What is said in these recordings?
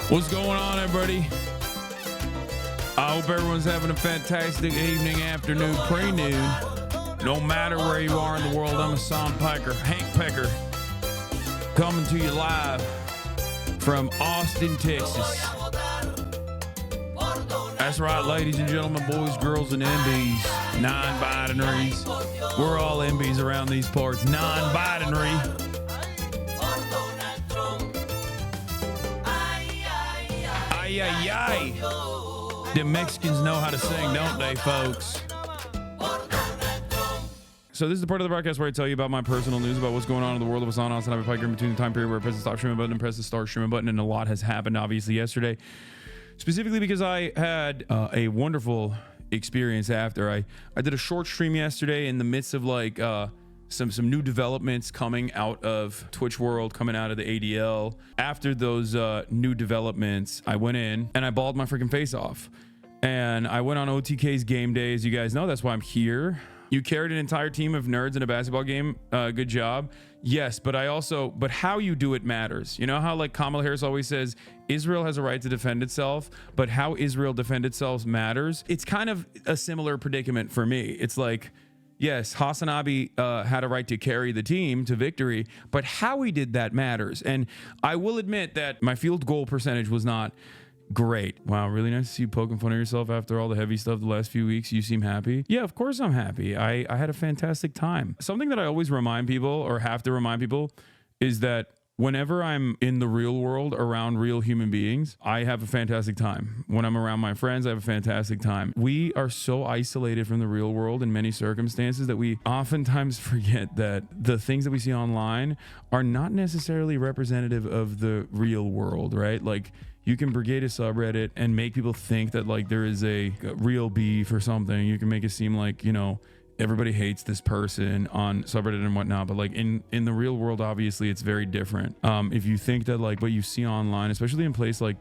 What's going on, everybody? I hope everyone's having a fantastic evening, afternoon, pre-noon. No matter where you are in the world, I'm Hasan Piker, Hank Pecker, coming to you live from Austin, Texas. That's right, ladies and gentlemen, boys, girls, and MBs, non-binaries. We're all MBs around these parts, non-binary. Ay, ay, ay. The Mexicans know how to sing, don't they, folks? So this is the part of the broadcast where I tell you about my personal news about what's going on in the world of Hasan, Hasanabi, Piker, in between the time period where I press the stop streaming button and press the start streaming button, and a lot has happened, obviously, yesterday. Specifically because I had a wonderful experience after. I did a short stream yesterday in the midst of like some new developments coming out of Twitch world, coming out of the ADL. After those new developments, I went in and I balled my freaking face off. And I went on OTK's Gameday, as you guys know. That's why I'm here. You carried an entire team of nerds in a basketball game. Good job. Yes, but how you do it matters. You know how like Kamala Harris always says, Israel has a right to defend itself, but how Israel defend itself matters. It's kind of a similar predicament for me. It's like, yes, HASANABI had a right to carry the team to victory, but how he did that matters. And I will admit that my field goal percentage was not great. Wow, really nice to see you poking fun of yourself after all the heavy stuff the last few weeks. You seem happy. Yeah, of course I'm happy. I had a fantastic time. Something that I always remind people, or have to remind people, is that whenever I'm in the real world around real human beings, I have a fantastic time. When I'm around my friends, I have a fantastic time. We are so isolated from the real world in many circumstances that we oftentimes forget that the things that we see online are not necessarily representative of the real world, right? Like, you can brigade a subreddit and make people think that like there is a real beef or something. You can make it seem like, you know, everybody hates this person on subreddit and whatnot, but like in the real world, obviously it's very different. If you think that like what you see online, especially in place like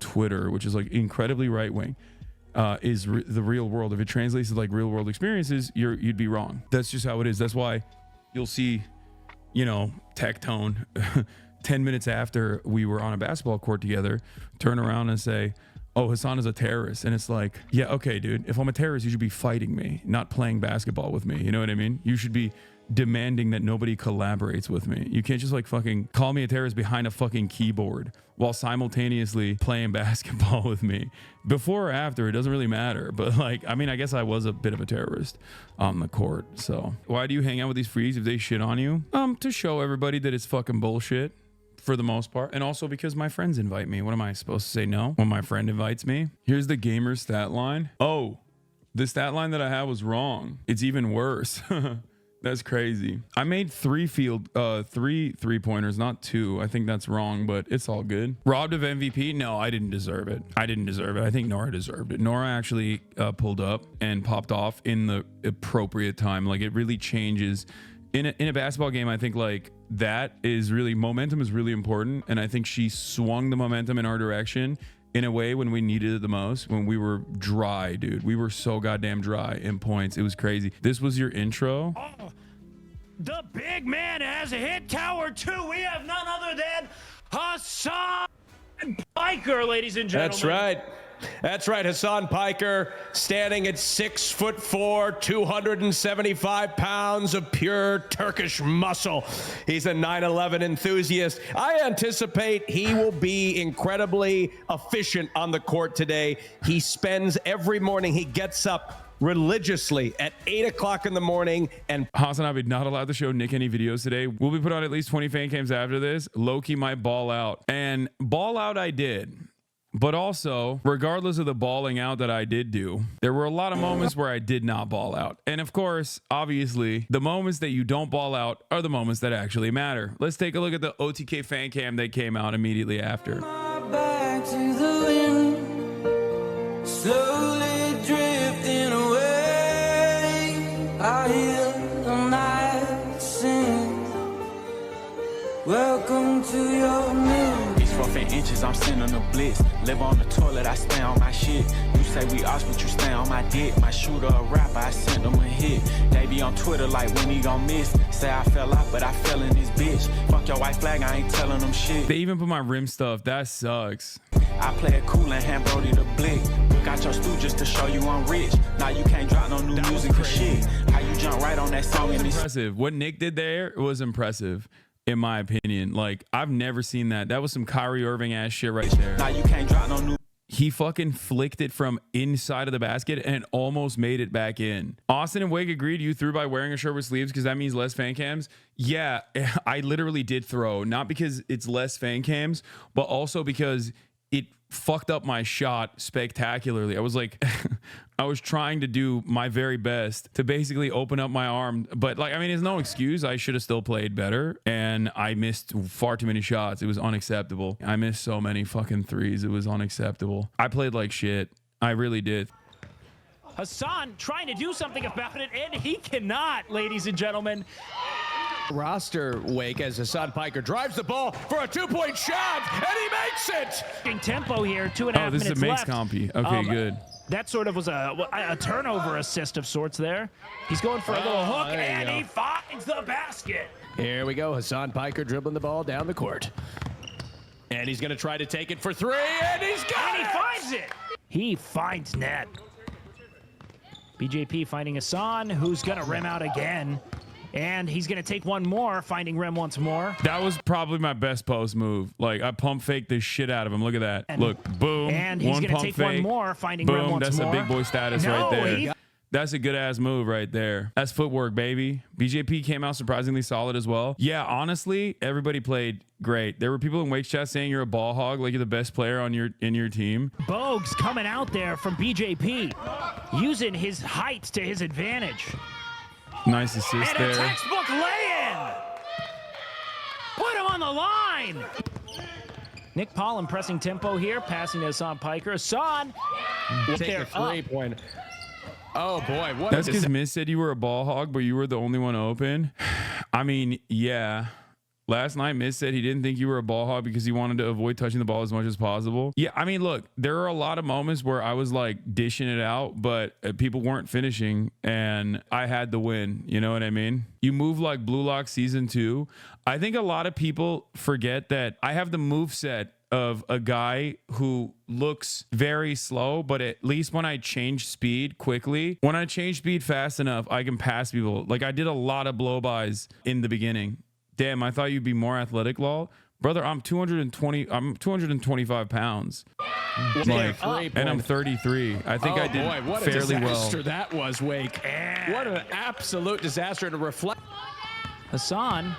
Twitter, which is like incredibly right-wing, is the real world, if it translates to like real world experiences, you'd be wrong. That's just how it is. That's why you'll see, you know, Tectone 10 minutes after we were on a basketball court together, turn around and say, oh, Hasan is a terrorist. And it's like, yeah, okay, dude, if I'm a terrorist, you should be fighting me, not playing basketball with me. You know what I mean? You should be demanding that nobody collaborates with me. You can't just like fucking call me a terrorist behind a fucking keyboard while simultaneously playing basketball with me. Before or after, it doesn't really matter. But like, I mean, I guess I was a bit of a terrorist on the court. So why do you hang out with these freaks if they shit on you? To show everybody that it's fucking bullshit. For the most part, and also because my friends invite me. What am I supposed to say no when my friend invites me? Here's the gamer stat line. Oh, the stat line that I had was wrong. It's even worse. That's crazy. I made three three-pointers, not two. I think that's wrong, but it's all good. Robbed of MVP? No, I didn't deserve it. I think Nora deserved it. Nora actually pulled up and popped off in the appropriate time. Like, it really changes in a basketball game. I think like that is really, momentum is really important, and I think she swung the momentum in our direction in a way when we needed it the most, when we were dry, dude. We were so goddamn dry in points. It was crazy. This was your intro. Oh, the big man has a hit tower too. We have none other than Hasan Piker, ladies and gentlemen. That's right. That's right, Hasan Piker, standing at 6'4", 275 pounds of pure Turkish muscle. He's a 9/11 enthusiast. I anticipate he will be incredibly efficient on the court today. He spends every morning, he gets up religiously at 8 o'clock in the morning. And HASANABI not allowed to show Nick any videos today. We'll be put on at least 20 fan cams after this. Loki might ball out, and ball out I did. But also, regardless of the balling out that I did do, there were a lot of moments where I did not ball out. And of course, obviously, the moments that you don't ball out are the moments that actually matter. Let's take a look at the OTK fan cam that came out immediately after. Back to the wind, slowly drifting away. I hear the night sing. Welcome to your new. 4 inches, I'm sitting on the blitz. Live on the toilet, I stay on my shit. You say we ops, but you stay on my dick. My shooter a rapper, I sent them a hit. They be on Twitter like when he gon' miss. Say I fell out, but I fell in this bitch. Fuck your white flag, I ain't telling them shit. They even put my rim stuff. That sucks. I play it cool and hand Brody the blick. Got your stew just to show you I'm rich. Now you can't drop no new music or shit. How you jump right on that song in this? Impressive. What Nick did there was impressive, in my opinion. Like, I've never seen that. That was some Kyrie Irving ass shit right there. Now you can't drop no new. He fucking flicked it from inside of the basket and almost made it back in. Austin and Wake agreed you threw by wearing a shirt with sleeves because that means less fan cams. Yeah, I literally did throw. Not because it's less fan cams, but also because it fucked up my shot spectacularly. I was like, I was trying to do my very best to basically open up my arm. But like, I mean, it's no excuse. I should have still played better. And I missed far too many shots. It was unacceptable. I missed so many fucking threes. It was unacceptable. I played like shit. I really did. Hasan trying to do something about it, and he cannot, ladies and gentlemen. Roster Wake as Hasan Piker drives the ball for a 2-point shot, and he makes it. Tempo here, 2.5 minutes left. Oh, this is a makes compy. Okay, good. That sort of was a turnover assist of sorts there. He's going for a little hook, and he finds the basket. Here we go. Hasan Piker dribbling the ball down the court. And he's going to try to take it for three, and he's got And he finds it. He finds net. BJP finding Hasan, who's going to rim out again. And he's going to take one more, finding rim once more. That was probably my best post move. Like, I pump faked the shit out of him. Look at that. And, look, boom. And he's going to take one more, finding rim once that's more. That's a big boy status right there. That's a good ass move right there. That's footwork, baby. BJP came out surprisingly solid as well. Yeah, honestly, everybody played great. There were people in Wake's chat saying you're a ball hog, like you're the best player on your team. Bogues coming out there from BJP, using his height to his advantage. Nice assist there. And a textbook lay-in. Put him on the line. Nick Paul impressing tempo here, passing to Hasan Piker. Hasan, take a 3-point. Oh boy, what? That's because Miz said you were a ball hog, but you were the only one open. I mean, yeah. Last night, Miz said he didn't think you were a ball hog because he wanted to avoid touching the ball as much as possible. Yeah, I mean, look, there are a lot of moments where I was like dishing it out, but people weren't finishing, and I had the win. You know what I mean? You move like Blue Lock Season 2. I think a lot of people forget that I have the move set of a guy who looks very slow, but at least when I change speed quickly, when I change speed fast enough, I can pass people. Like, I did a lot of blow-bys in the beginning. Damn, I thought you'd be more athletic, lol. Brother, I'm 225 pounds. Like, and I'm 33. I think I did fairly well. What a disaster that was, Wake. What an absolute disaster to reflect. Hasan.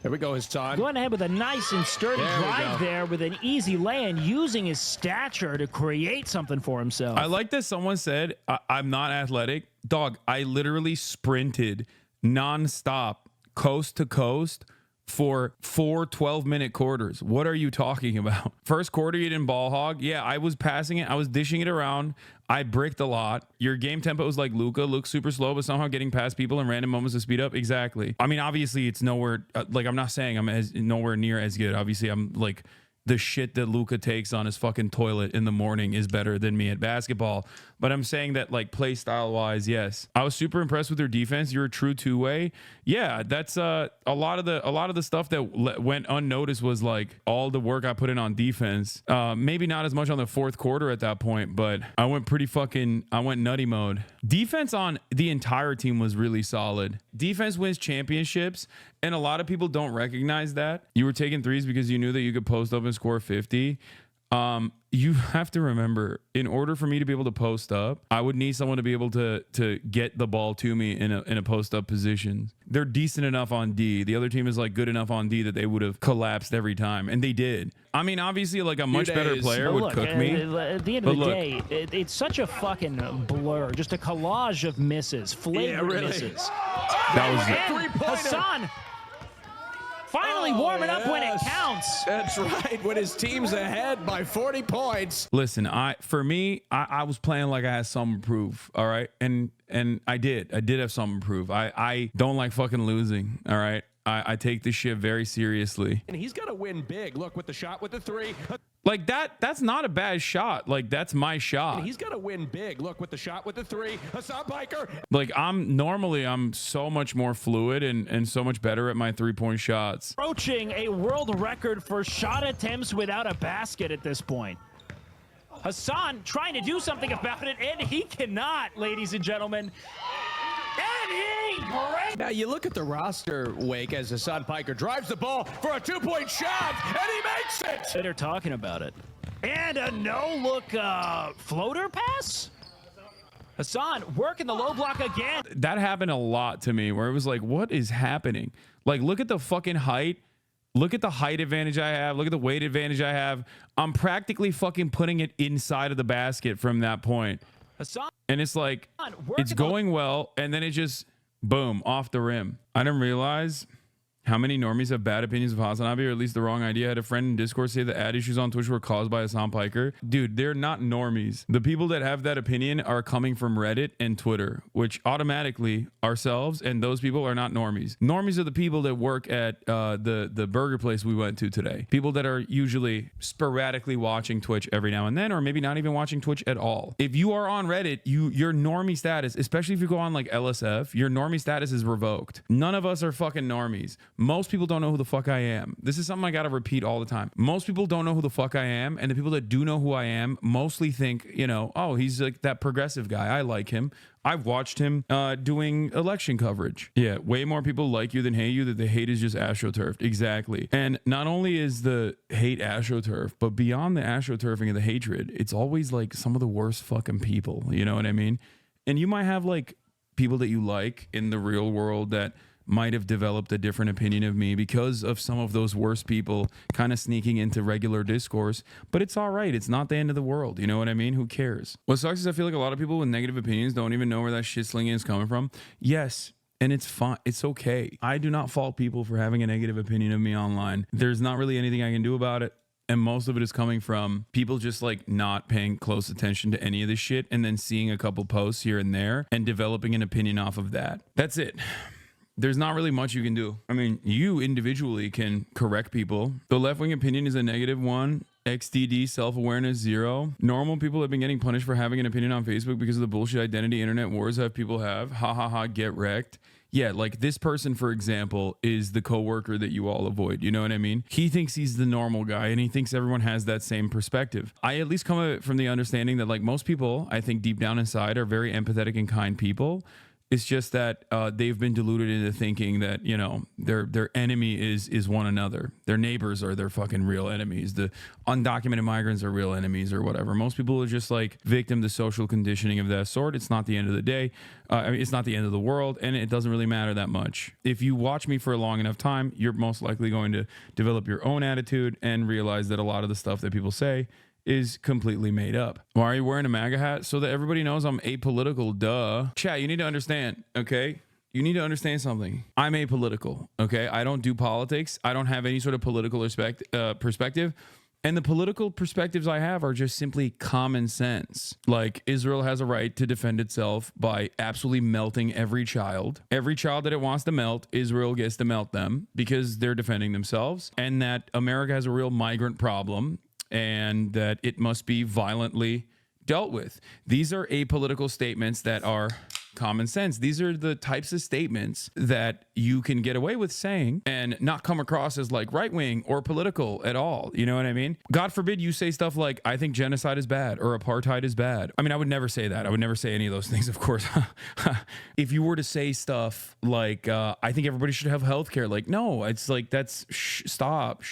There we go, Hasan. Going ahead with a nice and sturdy drive there with an easy lay-in, using his stature to create something for himself. I like that someone said, I'm not athletic. Dog, I literally sprinted nonstop, coast to coast, for 4 12-minute quarters. What are you talking about? First quarter, you didn't ball hog. Yeah, I was passing it. I was dishing it around. I bricked a lot. Your game tempo is like Luka. Looks super slow, but somehow getting past people in random moments to speed up. Exactly. I mean, obviously, it's nowhere... like, I'm not saying I'm nowhere near as good. Obviously, I'm like... the shit that Luka takes on his fucking toilet in the morning is better than me at basketball. But I'm saying that, like, play style wise, yes. I was super impressed with your defense. You're a true two-way. Yeah, that's a lot of the stuff that went unnoticed was like all the work I put in on defense. Maybe not as much on the fourth quarter at that point, but I went nutty mode. Defense on the entire team was really solid. Defense wins championships, and a lot of people don't recognize that. You were taking threes because you knew that you could post up and score 50. You have to remember, in order for me to be able to post up, I would need someone to be able to get the ball to me in a post up position. They're decent enough on D. The other team is like good enough on D that they would have collapsed every time, and they did. I mean, obviously, like a much better player would cook me. At the end of the day, it's such a fucking blur, just a collage of misses, flagrant misses. That was Hasan finally warming up when it counts. That's right, when his team's ahead by 40 points. Listen, I was playing like I had something to prove, all right? And I did have something to prove. I don't like fucking losing, all right? I take this shit very seriously. And he's got to win big. Look, with the shot with the three. Like that's not a bad shot. Like that's my shot. He's got to win big. Look, with the shot with the three, Hasan Piker. Like I'm so much more fluid and so much better at my 3-point shots. Approaching a world record for shot attempts without a basket at this point. Hasan trying to do something about it, and he cannot, ladies and gentlemen. And he breaks. Now you look at the roster, Wake, as Hasan Piker drives the ball for a 2-point shot, and he makes it. They're talking about it. And a no-look floater pass? Hasan working the low block again. That happened a lot to me where it was like, what is happening? Like, look at the fucking height. Look at the height advantage I have. Look at the weight advantage I have. I'm practically fucking putting it inside of the basket from that point. Hasan. And it's like, it's going well, and then it just, boom, off the rim. I didn't realize how many normies have bad opinions of HASANABI, or at least the wrong idea. I had a friend in Discord say that ad issues on Twitch were caused by Hasan Piker. Dude, they're not normies. The people that have that opinion are coming from Reddit and Twitter, which automatically ourselves and those people are not normies. Normies are the people that work at the burger place we went to today. People that are usually sporadically watching Twitch every now and then, or maybe not even watching Twitch at all. If you are on Reddit, your normie status, especially if you go on like LSF, your normie status is revoked. None of us are fucking normies. Most people don't know who the fuck I am. This is something I gotta repeat all the time. Most people don't know who the fuck I am, and the people that do know who I am mostly think, you know, oh, he's like that progressive guy. I like him. I've watched him doing election coverage. Yeah, way more people like you than hate you. That the hate is just AstroTurfed. Exactly. And not only is the hate AstroTurf, but beyond the AstroTurfing and the hatred, it's always like some of the worst fucking people. You know what I mean? And you might have like people that you like in the real world that might have developed a different opinion of me because of some of those worst people kind of sneaking into regular discourse, but it's all right. It's not the end of the world. You know what I mean? Who cares? What sucks is I feel like a lot of people with negative opinions don't even know where that shit slinging is coming from. Yes. And it's fine. It's okay. I do not fault people for having a negative opinion of me online. There's not really anything I can do about it. And most of it is coming from people just like not paying close attention to any of this shit and then seeing a couple posts here and there and developing an opinion off of that. That's it. There's not really much you can do. I mean, you individually can correct people. The left-wing opinion is a -1. XDD, self-awareness, 0. Normal people have been getting punished for having an opinion on Facebook because of the bullshit identity internet wars that people have. Ha ha ha, get wrecked. Yeah, like this person, for example, is the coworker that you all avoid. You know what I mean? He thinks he's the normal guy and he thinks everyone has that same perspective. I at least come from the understanding that like most people, I think deep down inside are very empathetic and kind people. It's just that they've been deluded into thinking that, you know, their enemy is one another. Their neighbors are their fucking real enemies. The undocumented migrants are real enemies or whatever. Most people are just like victim to social conditioning of that sort. It's not the end of the day. I mean, it's not the end of the world, and it doesn't really matter that much. If you watch me for a long enough time, you're most likely going to develop your own attitude and realize that a lot of the stuff that people say is completely made up. Why are you wearing a MAGA hat? So that everybody knows I'm apolitical, duh. Chat, you need to understand, okay? You need to understand something. I'm apolitical, okay? I don't do politics. I don't have any sort of political perspective. And the political perspectives I have are just simply common sense. Like Israel has a right to defend itself by absolutely melting every child. Every child that it wants to melt, Israel gets to melt them because they're defending themselves. And that America has a real migrant problem and that it must be violently dealt with. These are apolitical statements that are common sense. These are the types of statements that you can get away with saying and not come across as like right-wing or political at all. You know what I mean? God forbid you say stuff like, I think genocide is bad or apartheid is bad. I mean, I would never say that. I would never say any of those things, of course. If you were to say stuff like, I think everybody should have healthcare, like, no, it's like, that's stop.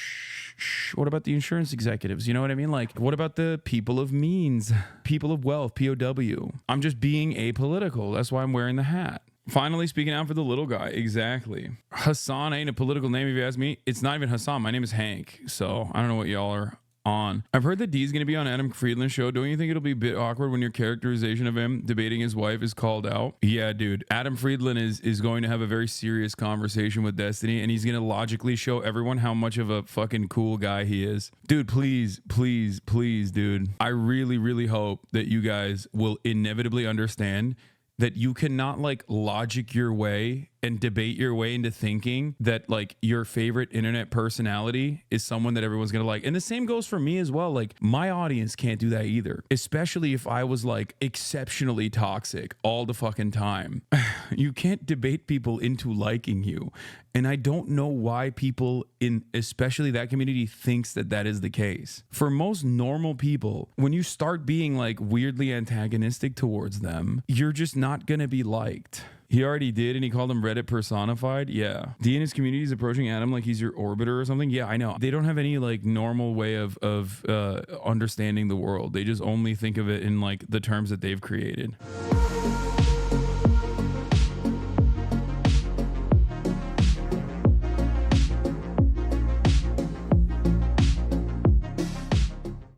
What about the insurance executives? You know what I mean? Like, what about the people of means, people of wealth, POW? I'm just being apolitical. That's why I'm wearing the hat. Finally speaking out for the little guy. Exactly. Hasan ain't a political name if you ask me. It's not even Hasan. My name is Hank. So I don't know what y'all are on. I've heard that D's going to be on Adam Friedland's show. Don't you think it'll be a bit awkward when your characterization of him debating his wife is called out? Yeah, dude. Adam Friedland is going to have a very serious conversation with Destiny, and he's going to logically show everyone how much of a fucking cool guy he is. Dude, please, please, please, dude. I really, really hope that you guys will inevitably understand that you cannot like logic your way and debate your way into thinking that like your favorite internet personality is someone that everyone's gonna like. And the same goes for me as well. Like my audience can't do that either, especially if I was like exceptionally toxic all the fucking time. You can't debate people into liking you. And I don't know why people in especially that community thinks that that is the case. For most normal people, when you start being like weirdly antagonistic towards them, you're just not going to be liked. He already did, and he called him Reddit personified. Yeah. D and his community is approaching Adam like he's your orbiter or something. Yeah, I know. They don't have any like normal way of understanding the world. They just only think of it in like the terms that they've created.